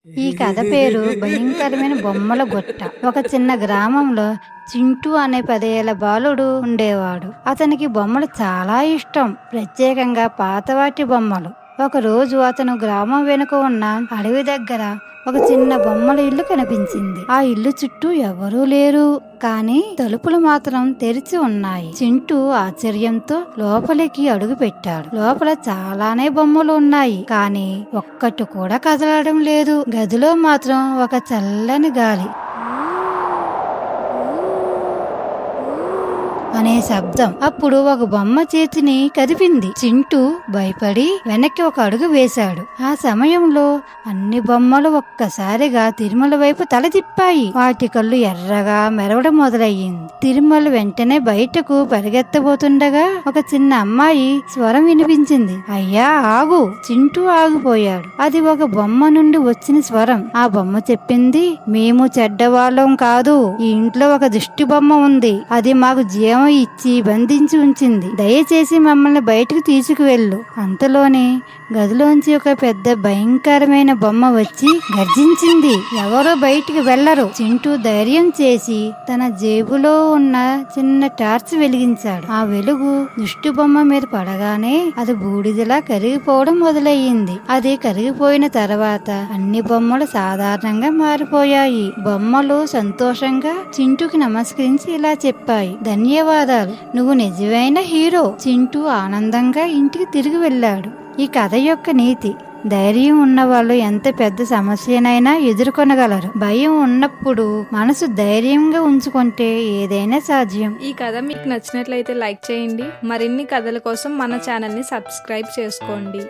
ఈ కథ పేరు భయంకరమైన బొమ్మల గుట్ట. ఒక చిన్న గ్రామంలో చింటూ అనే 10 ఏళ్ల బాలుడు ఉండేవాడు. అతనికి బొమ్మలు చాలా ఇష్టం, ప్రత్యేకంగా పాతవాటి బొమ్మలు. ఒకరోజు అతను గ్రామం వెనుక ఉన్న అడవి దగ్గర ఒక చిన్న బొమ్మల ఇల్లు కనిపించింది. ఆ ఇల్లు చుట్టూ ఎవరూ లేరు, కానీ తలుపులు మాత్రం తెరిచి ఉన్నాయి. చింటూ ఆశ్చర్యంతో లోపలికి అడుగు పెట్టాడు. లోపల చాలానే బొమ్మలు ఉన్నాయి, కానీ ఒక్కటి కూడా కదలడం లేదు. గదిలో మాత్రం ఒక చల్లని గాలి అనే శబ్దం. అప్పుడు ఒక బొమ్మ చేతిని కదిపింది. చింటూ భయపడి వెనక్కి ఒక అడుగు వేశాడు. ఆ సమయంలో అన్ని బొమ్మలు ఒక్కసారిగా తిరుమల వైపు తల తిప్పాయి. వాటి కళ్ళు ఎర్రగా మెరవడం మొదలయ్యింది. తిరుమల వెంటనే బయటకు పరిగెత్తబోతుండగా ఒక చిన్న అమ్మాయి స్వరం వినిపించింది. అయ్యా ఆగు! చింటూ ఆగిపోయాడు. అది ఒక బొమ్మ నుండి వచ్చిన స్వరం. ఆ బొమ్మ చెప్పింది, మేము చెడ్డవాళ్ళం కాదు. ఈ ఇంట్లో ఒక దిష్టి బొమ్మ ఉంది. అది మాకు జీవం ఇచ్చి బంధించి ఉంచింది. దయచేసి మమ్మల్ని బయటకు తీసుకువెళ్ళు. అంతలోనే గదిలోంచి ఒక పెద్ద భయంకరమైన బొమ్మ వచ్చి గర్జించింది. ఎవరో బయటికి వెళ్లరు. చింటూ ధైర్యం చేసి తన జేబులో ఉన్న చిన్న టార్చ్ వెలిగించాడు. ఆ వెలుగు దిష్టి బొమ్మ మీద పడగానే అది బూడిదలా కరిగిపోవడం మొదలయ్యింది. అది కరిగిపోయిన తర్వాత అన్ని బొమ్మలు సాధారణంగా మారిపోయాయి. బొమ్మలు సంతోషంగా చింటూకి నమస్కరించి ఇలా చెప్పాయి, ధన్యవాదాలు, నువ్వు నిజమైన హీరో. చింటూ ఆనందంగా ఇంటికి తిరిగి వెళ్ళాడు. ఈ కథ యొక్క నీతి: ధైర్యం ఉన్నవాళ్ళు ఎంత పెద్ద సమస్యనైనా ఎదుర్కొనగలరు. భయం ఉన్నప్పుడు మనసు ధైర్యంగా ఉంచుకుంటే ఏదైనా సాధ్యం. ఈ కథ మీకు నచ్చినట్లయితే లైక్ చేయండి. మరిన్ని కథల కోసం మన ఛానల్ని సబ్స్క్రైబ్ చేసుకోండి.